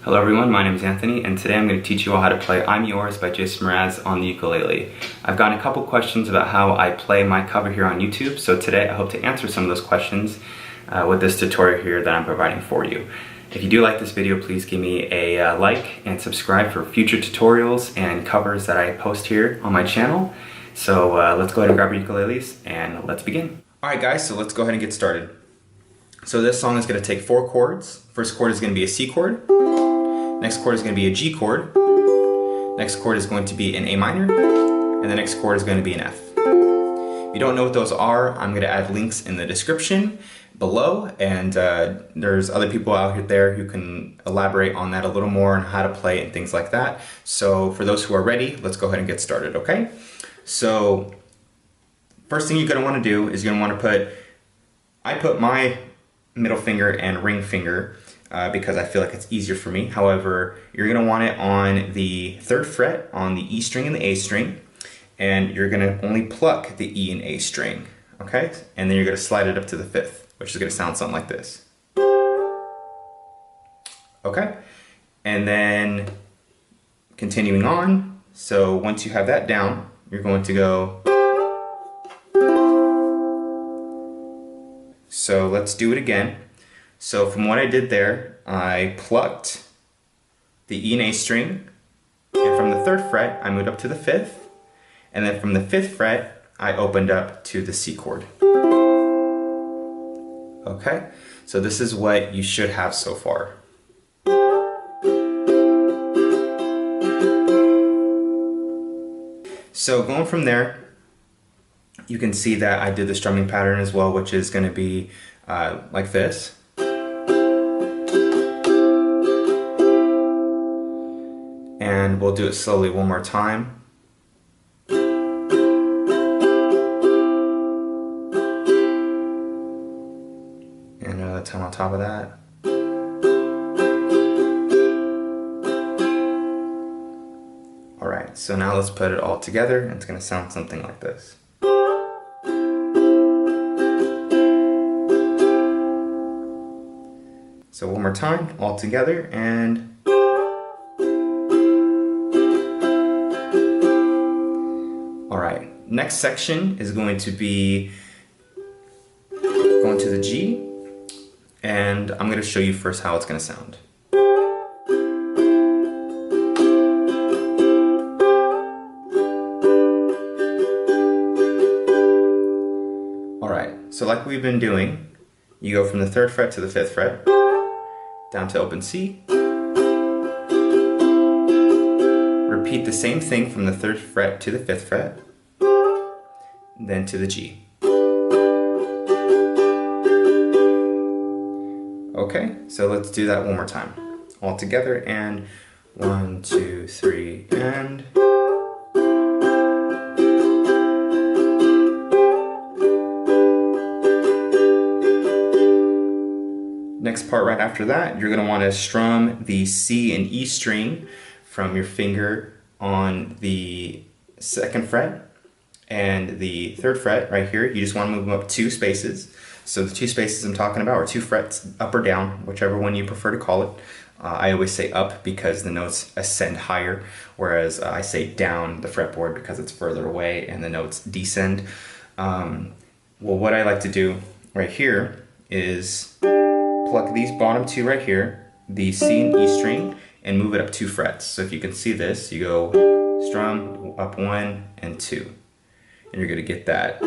Hello everyone, my name is Anthony, and today I'm going to teach you all how to play I'm Yours by Mraz on the ukulele. I've gotten a couple questions about how I play my cover here on YouTube, so today I hope to answer some of those questions with this tutorial here that I'm providing for you. If you do like this video, please give me a like and subscribe for future tutorials and covers that I post here on my channel. So let's go ahead and grab your ukuleles and let's begin. Alright guys, so let's go ahead and get started. So this song is going to take 4 chords. First chord is going to be a C chord. Next chord is going to be a G chord. Next chord is going to be an A minor. And the next chord is going to be an F. If you don't know what those are, I'm going to add links in the description below. And there's other people out there who can elaborate on that a little more and how to play and things like that. So for those who are ready, let's go ahead and get started, okay? So first thing you're going to want to do is you're going to want to I put my middle finger and ring finger because I feel like it's easier for me. However, you're going to want it on the 3rd fret on the E string and the A string, and you're going to only pluck the E and A string, okay? And then you're going to slide it up to the 5th, which is going to sound something like this. Okay? And then continuing on, so once you have that down, you're going to go. So let's do it again. So from what I did there, I plucked the E and A string, and from the 3rd fret, I moved up to the 5th, and then from the 5th fret, I opened up to the C chord. Okay, so this is what you should have so far. So going from there, you can see that I did the strumming pattern as well, which is going to be like this. And we'll do it slowly one more time. And another time on top of that. Alright, so now let's put it all together, and it's going to sound something like this. So one more time, all together, and alright, next section is going to be going to the G, and I'm going to show you first how it's going to sound. Alright, so like we've been doing, you go from the 3rd fret to the 5th fret, down to open C. Repeat the same thing from the 3rd fret to the 5th fret, then to the G. Okay, so let's do that one more time. All together, and 1, 2, 3, and... Next part right after that, you're going to want to strum the C and E string from your finger on the 2nd fret and the 3rd fret right here. You just want to move them up 2 spaces. So the 2 spaces I'm talking about are 2 frets up or down, whichever one you prefer to call it. I always say up because the notes ascend higher, whereas I say down the fretboard because it's further away and the notes descend. Well, what I like to do right here is pluck these bottom 2 right here, the C and E string, and move it up 2 frets. So if you can see this, you go strum up 1 and 2, and you're going to get that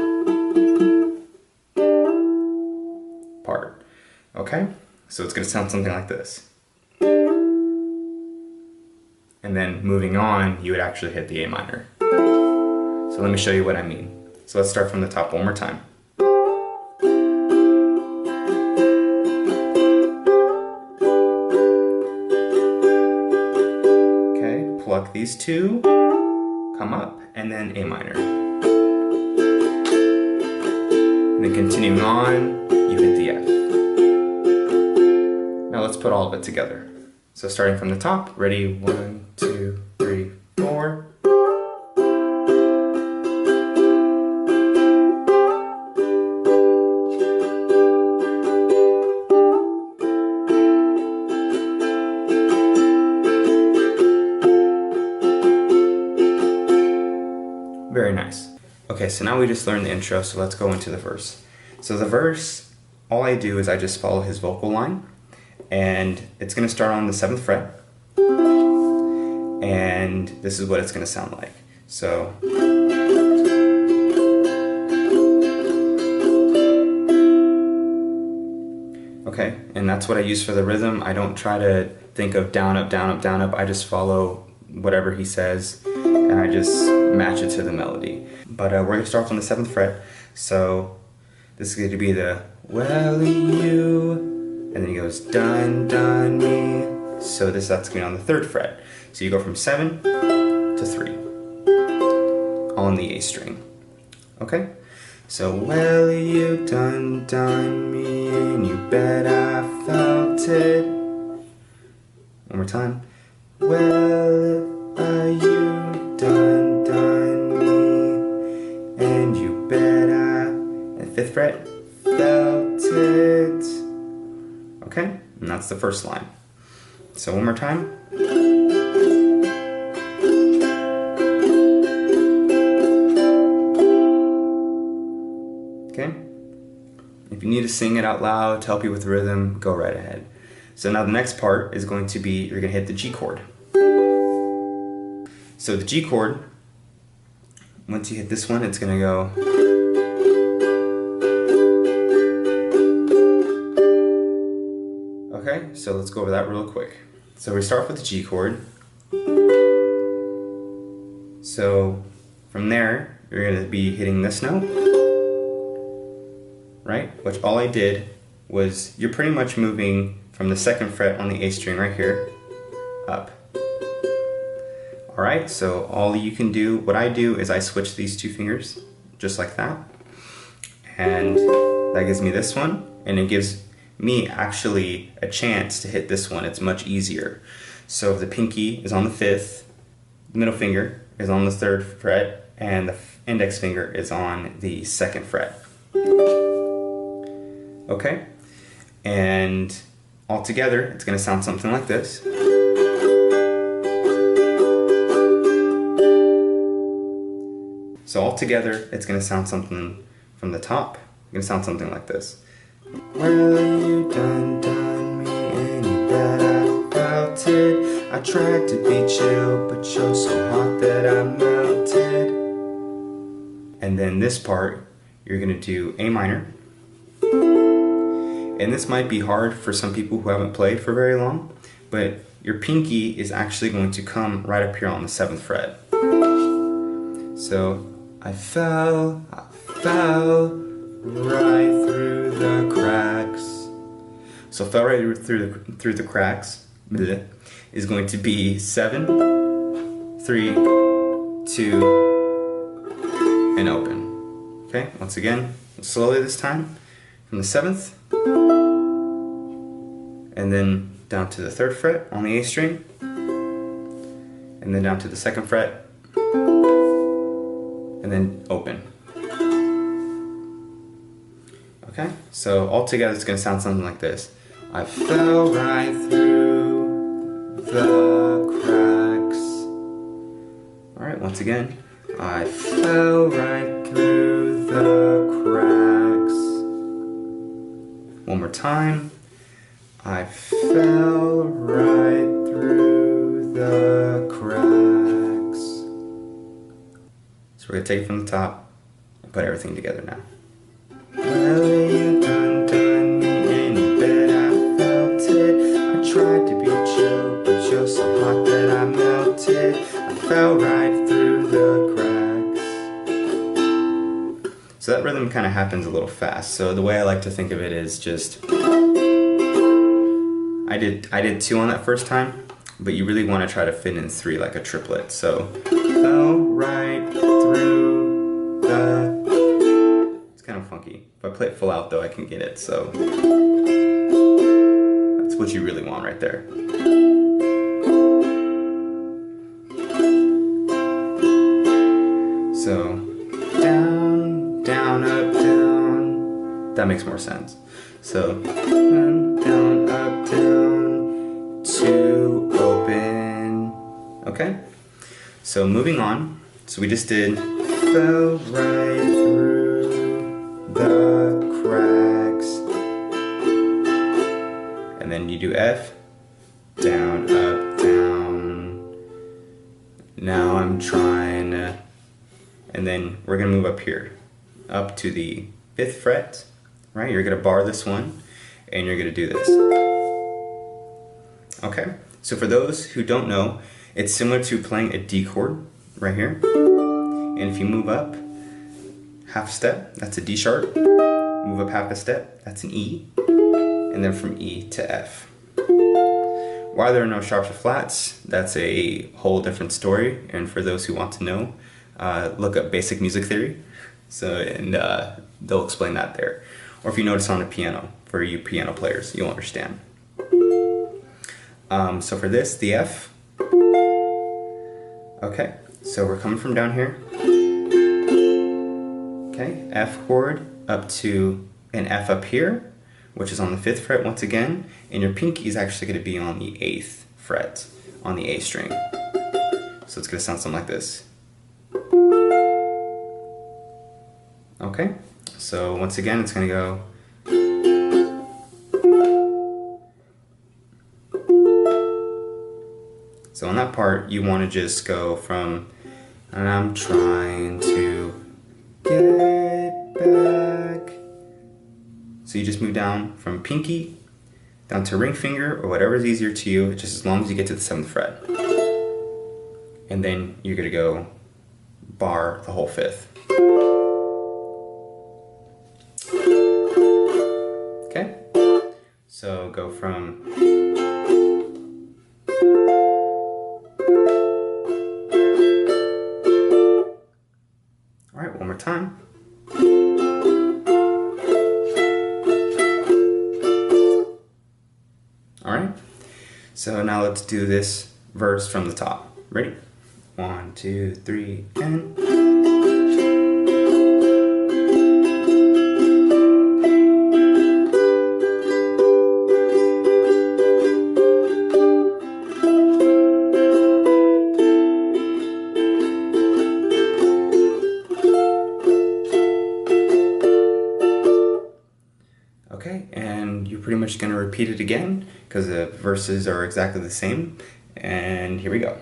part. Okay? So it's going to sound something like this. And then moving on, you would actually hit the A minor. So let me show you what I mean. So let's start from the top one more time. Pluck these 2, come up, and then A minor. And then continuing on, you hit the F. Now let's put all of it together. So starting from the top, ready, 1, 2, 3, 4. Okay, so now we just learned the intro, so let's go into the verse. So the verse, all I do is I just follow his vocal line, and it's gonna start on the 7th fret, and this is what it's gonna sound like. So, okay, and that's what I use for the rhythm. I don't try to think of down, up, down, up, down, up. I just follow whatever he says, and I just match it to the melody. But we're gonna start on the 7th fret. So this is going to be the well you, and then he goes dun dun me. So that's going to be on the 3rd fret. So you go from 7 to 3 on the A string. Okay? So well you dun dun me, and you bet I felt it. One more time. Well you dun dun me, and you bet I, and 5th fret, felt it. Okay? And that's the first line. So one more time. Okay? If you need to sing it out loud to help you with the rhythm, go right ahead. So now the next part is going to be, you're going to hit the G chord. So the G chord, once you hit this one, it's going to go. Okay, so let's go over that real quick. So we start with the G chord. So from there, you're going to be hitting this note, right? Which all I did was, you're pretty much moving from the 2nd fret on the A string right here, up. Alright, so all you can do, what I do is I switch these 2 fingers, just like that. And that gives me this one, and it gives me actually a chance to hit this one. It's much easier. So the pinky is on the 5th, the middle finger is on the 3rd fret, and the index finger is on the 2nd fret. Okay? And all together, it's going to sound something like this. So all together, it's going to sound something from the top. It's going to sound something like this. Well, you done me, and you bet I felt it. I tried to be chill, but you're so hot that I melted. And then this part, you're going to do A minor. And this might be hard for some people who haven't played for very long, but your pinky is actually going to come right up here on the 7th fret. So, I fell right through the cracks. So fell right through the cracks is going to be 7, 3, 2, and open. Okay, once again, slowly this time, from the 7th, and then down to the 3rd fret on the A string, and then down to the 2nd fret, and then open. Okay, so all together it's going to sound something like this. I fell right through the cracks. Alright, once again. I fell right through the cracks. One more time. I fell right through the cracks. So we're going to take it from the top and put everything together now. Well, you done me, and you bet I felt it. I tried to be chill, but you're so hot that I melted. I fell right through the cracks. So that rhythm kind of happens a little fast. So the way I like to think of it is just, I did 2 on that first time, but you really want to try to fit in 3 like a triplet. So fell right through the. Kind of funky. If I play it full out though, I can get it, so that's what you really want right there. So down, down, up, down. That makes more sense. So down, up, down, to open. Okay? So moving on. So we just did fell right through the cracks. And then you do F, down, up, down. Now I'm trying to, and then we're gonna move up here, up to the 5th fret, right? You're gonna bar this one, and you're gonna do this. Okay, so for those who don't know, it's similar to playing a D chord right here. And if you move up half a step, that's a D sharp. Move up half a step, that's an E. And then from E to F. Why there are no sharps or flats, that's a whole different story. And for those who want to know, look up basic music theory. And they'll explain that there. Or if you notice on a piano, for you piano players, you'll understand. So for this, the F. Okay, so we're coming from down here. Okay, F chord up to an F up here, which is on the 5th fret once again, and your pinky is actually going to be on the 8th fret on the A string. So it's going to sound something like this. Okay, so once again it's going to go. So on that part, you want to just go from, and I'm trying to get back. So you just move down from pinky down to ring finger, or whatever is easier to you, just as long as you get to the 7th fret. And then you're going to go bar the whole 5th. Okay? So go from one more time. Alright, so now let's do this verse from the top. Ready? 1, 2, 3, and... Okay, and you're pretty much going to repeat it again because the verses are exactly the same. And here we go.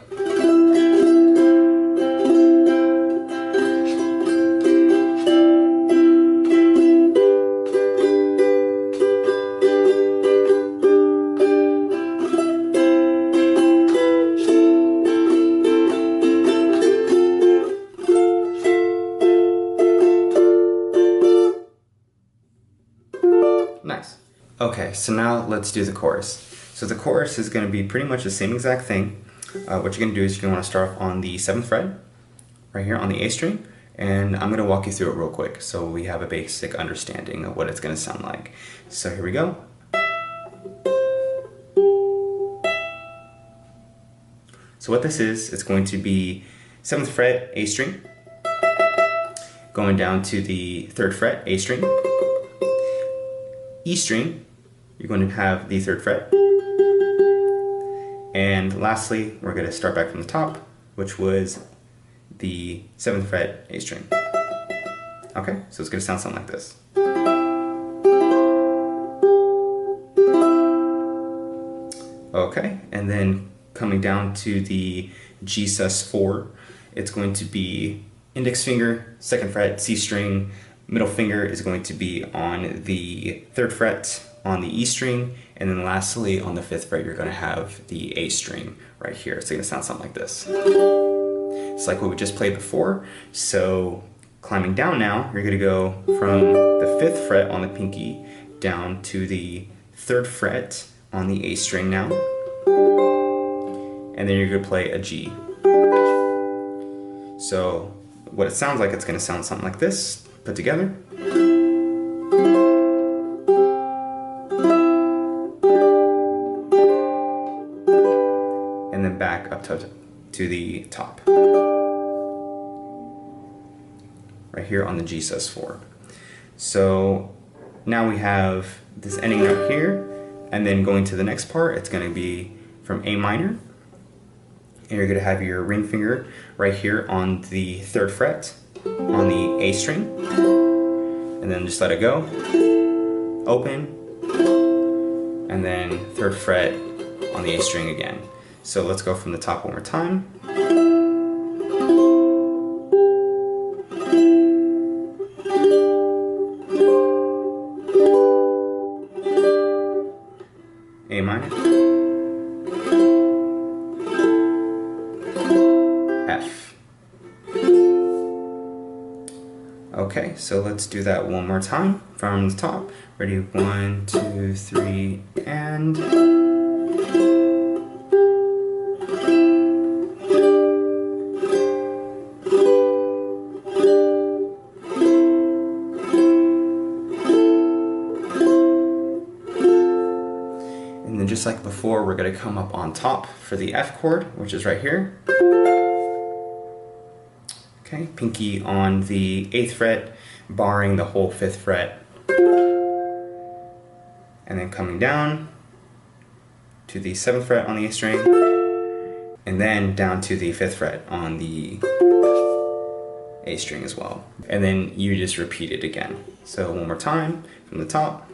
Nice. Okay, so now let's do the chorus. So the chorus is going to be pretty much the same exact thing. What you're going to do is you're going to want to start off on the 7th fret, right here on the A string, and I'm going to walk you through it real quick so we have a basic understanding of what it's going to sound like. So here we go. So what this is, it's going to be 7th fret A string, going down to the 3rd fret A string, E string, you're going to have the 3rd fret, and lastly we're going to start back from the top, which was the 7th fret A string. Okay, so it's going to sound something like this. Okay, and then coming down to the G sus4, it's going to be index finger, 2nd fret, C string, middle finger is going to be on the 3rd fret on the E string, and then lastly on the 5th fret you're going to have the A string right here. It's going to sound something like this. It's like what we just played before. So climbing down now, you're going to go from the 5th fret on the pinky down to the 3rd fret on the A string now, and then you're going to play a G. So what it sounds like, it's going to sound something like this put together. And then back up to the top. Right here on the G sus4. So now we have this ending note here, and then going to the next part, it's going to be from A minor. And you're going to have your ring finger right here on the 3rd fret, on the A string, and then just let it go, open, and then 3rd fret on the A string again. So let's go from the top one more time. A minor, F. Okay, so let's do that one more time from the top. Ready? 1, 2, 3, and... And then just like before, we're going to come up on top for the F chord, which is right here. Okay, pinky on the 8th fret, barring the whole 5th fret. And then coming down to the 7th fret on the A string, and then down to the 5th fret on the A string as well. And then you just repeat it again. So one more time from the top.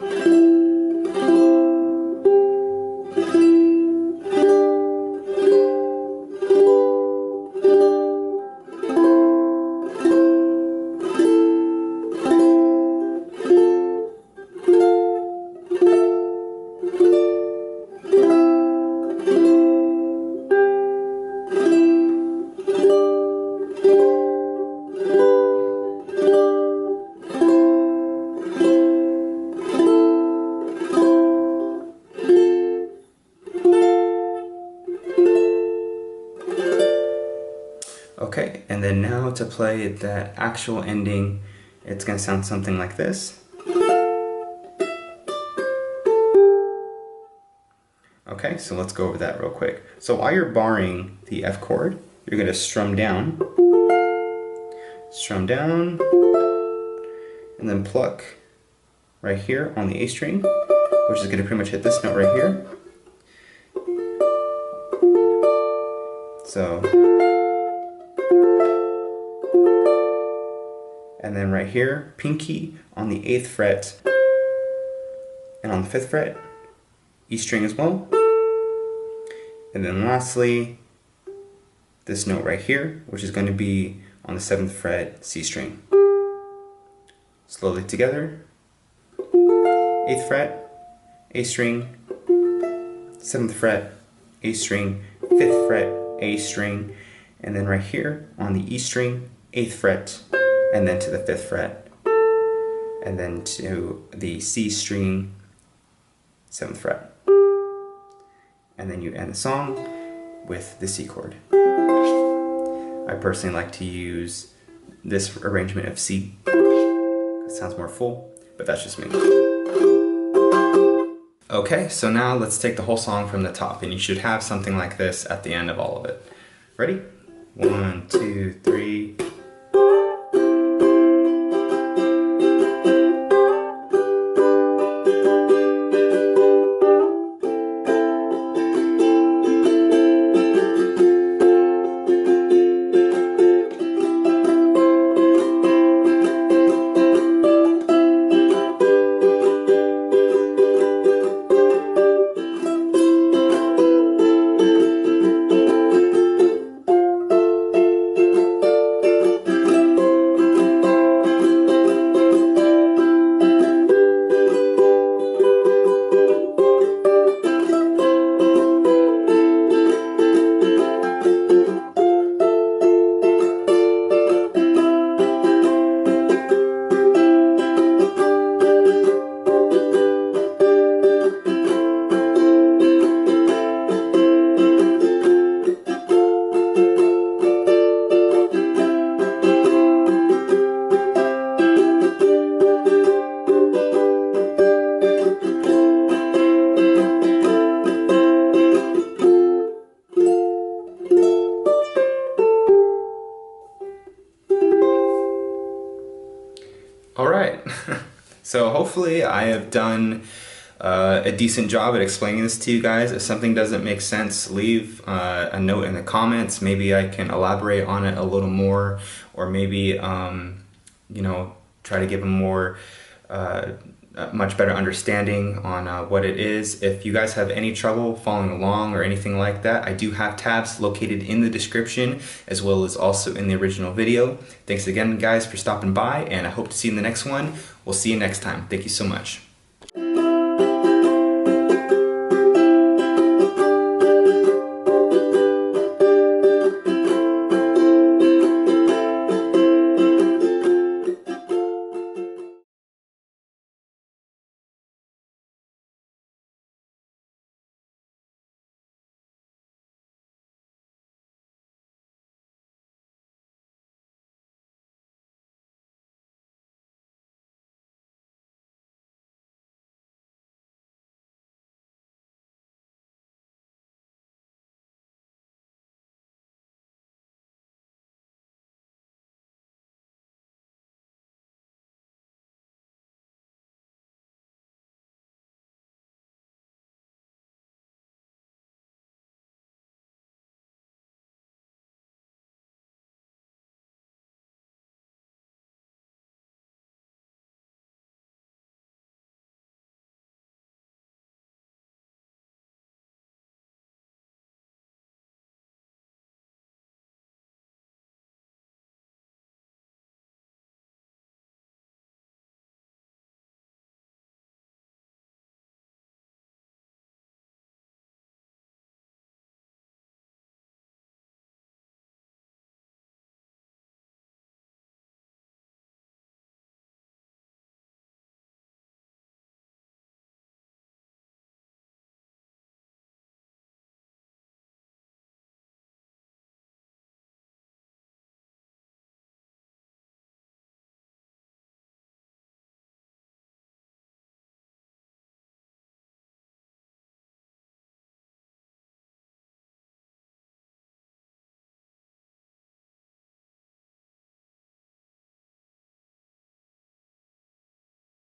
Okay, and then now to play the actual ending, it's going to sound something like this. Okay, so let's go over that real quick. So while you're barring the F chord, you're going to strum down, and then pluck right here on the A string, which is going to pretty much hit this note right here. So, and then right here, pinky on the 8th fret and on the 5th fret, E string as well. And then lastly, this note right here, which is going to be on the 7th fret, C string. Slowly together, 8th fret, A string, 7th fret, A string, 5th fret, A string, and then right here on the E string, 8th fret, and then to the 5th fret, and then to the C string, 7th fret. And then you end the song with the C chord. I personally like to use this arrangement of C. It sounds more full, but that's just me. Okay, so now let's take the whole song from the top, and you should have something like this at the end of all of it. Ready? 1, 2, 3. Alright, so hopefully I have done a decent job at explaining this to you guys. If something doesn't make sense, leave a note in the comments. Maybe I can elaborate on it a little more, or maybe you know, try to give a more much better understanding on what it is. If you guys have any trouble following along or anything like that, I do have tabs located in the description as well as also in the original video. Thanks again guys for stopping by, and I hope to see you in the next one. We'll see you next time. Thank you so much.